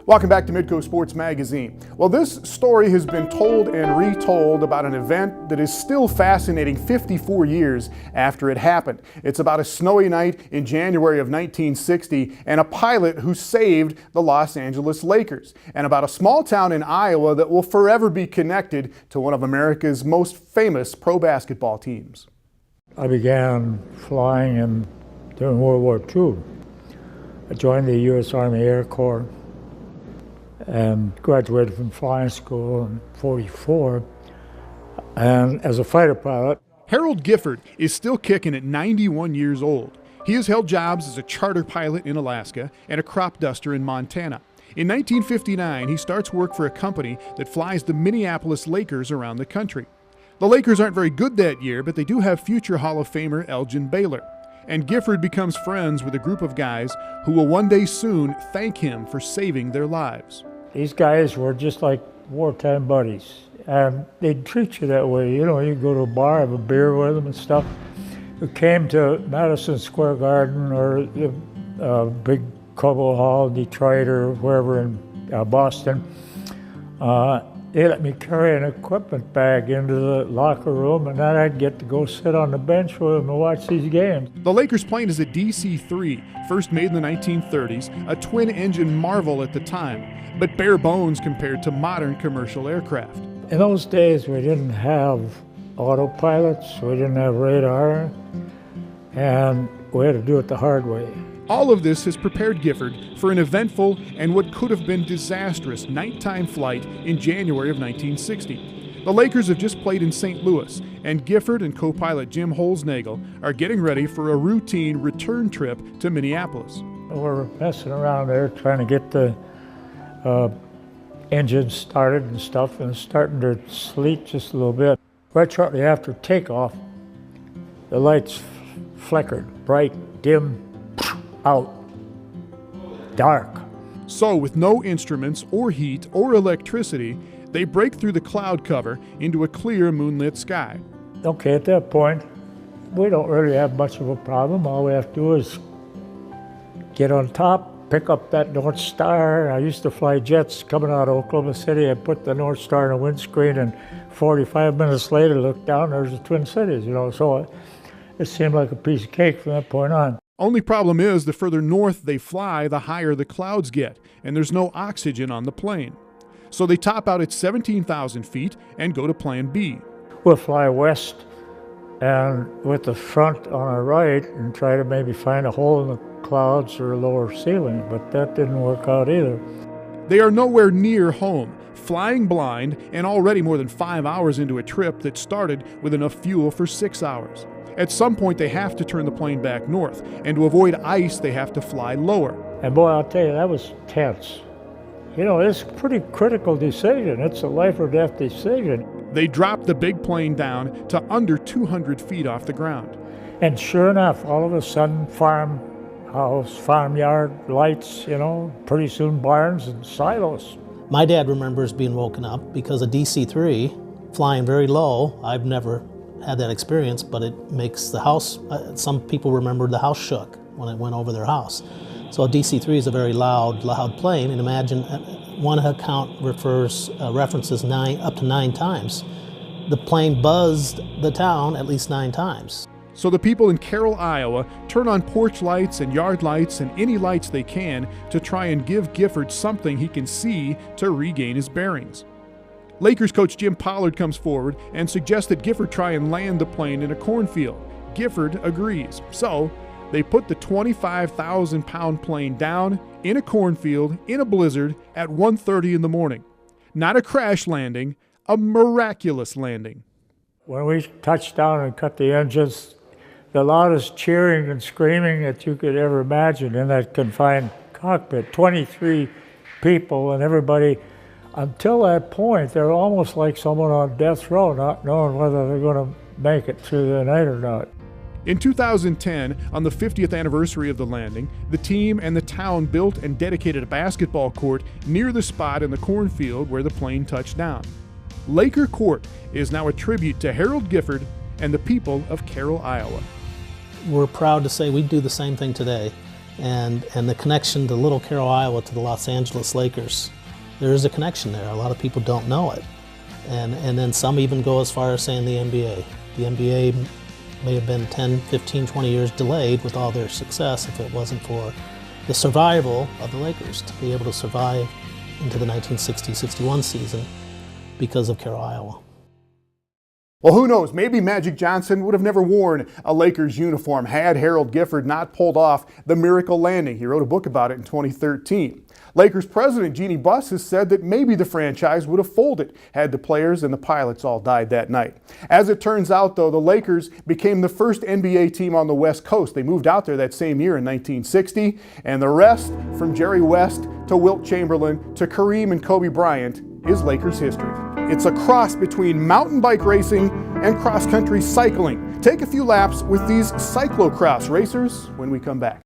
Welcome back to Midco Sports Magazine. Well, this story has been told and retold about an event that is still fascinating 54 years after it happened. It's about a snowy night in January of 1960 and a pilot who saved the Los Angeles Lakers, and about a small town in Iowa that will forever be connected to one of America's most famous pro basketball teams. I began flying during World War II. I joined the U.S. Army Air Corps and graduated from flying school in '44, and as a fighter pilot. Harold Gifford is still kicking at 91 years old. He has held jobs as a charter pilot in Alaska and a crop duster in Montana. In 1959, he starts work for a company that flies the Minneapolis Lakers around the country. The Lakers aren't very good that year, but they do have future Hall of Famer Elgin Baylor. And Gifford becomes friends with a group of guys who will one day soon thank him for saving their lives. These guys were just like wartime buddies, and they'd treat you that way. You know, you'd go to a bar, have a beer with them and stuff. You came to Madison Square Garden or the big Cobo Hall, Detroit, or wherever in Boston. They let me carry an equipment bag into the locker room, and then I'd get to go sit on the bench with them and watch these games. The Lakers plane is a DC-3, first made in the 1930s, a twin-engine marvel at the time, but bare bones compared to modern commercial aircraft. In those days, we didn't have autopilots, we didn't have radar, and we had to do it the hard way. All of this has prepared Gifford for an eventful and what could have been disastrous nighttime flight in January of 1960. The Lakers have just played in St. Louis, and Gifford and co-pilot Jim Holznagel are getting ready for a routine return trip to Minneapolis. We're messing around there trying to get the engines started and stuff, and it's starting to sleet just a little bit. Right shortly after takeoff, the lights flickered, bright, dim, out, dark. So with no instruments or heat or electricity, they break through the cloud cover into a clear moonlit sky. Okay, at that point, we don't really have much of a problem. All we have to do is get on top, pick up that North Star. I used to fly jets coming out of Oklahoma City. I put the North Star in a windscreen, and 45 minutes later, look down, there's the Twin Cities, you know. So it seemed like a piece of cake from that point on. Only problem is the further north they fly, the higher the clouds get, and there's no oxygen on the plane. So they top out at 17,000 feet and go to plan B. We'll fly west and with the front on our right and try to maybe find a hole in the clouds or a lower ceiling, but that didn't work out either. They are nowhere near home, flying blind and already more than 5 hours into a trip that started with enough fuel for 6 hours. At some point, they have to turn the plane back north, and to avoid ice, they have to fly lower. And boy, I'll tell you, that was tense. You know, it's a pretty critical decision. It's a life or death decision. They drop the big plane down to under 200 feet off the ground. And sure enough, all of a sudden, farmhouse, farmyard lights, you know, pretty soon barns and silos. My dad remembers being woken up because a DC-3 flying very low. I've never had that experience, but it makes the house, some people remember the house shook when it went over their house. So a DC-3 is a very loud plane, and imagine one account references up to 9 times. The plane buzzed the town at least 9 times. So the people in Carroll, Iowa turn on porch lights and yard lights and any lights they can to try and give Gifford something he can see to regain his bearings. Lakers coach Jim Pollard comes forward and suggests that Gifford try and land the plane in a cornfield. Gifford agrees. So they put the 25,000-pound plane down in a cornfield in a blizzard at 1:30 in the morning. Not a crash landing, a miraculous landing. When we touched down and cut the engines, the loudest cheering and screaming that you could ever imagine in that confined cockpit. 23 people and everybody. Until that point, they're almost like someone on death row, not knowing whether they're going to make it through the night or not. In 2010, on the 50th anniversary of the landing, the team and the town built and dedicated a basketball court near the spot in the cornfield where the plane touched down. Laker Court is now a tribute to Harold Gifford and the people of Carroll, Iowa. We're proud to say we do the same thing today. and the connection to Little Carroll, Iowa to the Los Angeles Lakers. There is a connection there. A lot of people don't know it. And then some even go as far as saying the NBA. The NBA may have been 10, 15, 20 years delayed with all their success if it wasn't for the survival of the Lakers to be able to survive into the 1960-61 season because of Carroll, Iowa. Well, who knows? Maybe Magic Johnson would have never worn a Lakers uniform had Harold Gifford not pulled off the miracle landing. He wrote a book about it in 2013. Lakers president Jeannie Buss has said that maybe the franchise would have folded had the players and the pilots all died that night. As it turns out, though, the Lakers became the first NBA team on the West Coast. They moved out there that same year in 1960, and the rest, from Jerry West to Wilt Chamberlain to Kareem and Kobe Bryant, is Lakers history. It's a cross between mountain bike racing and cross-country cycling. Take a few laps with these cyclocross racers when we come back.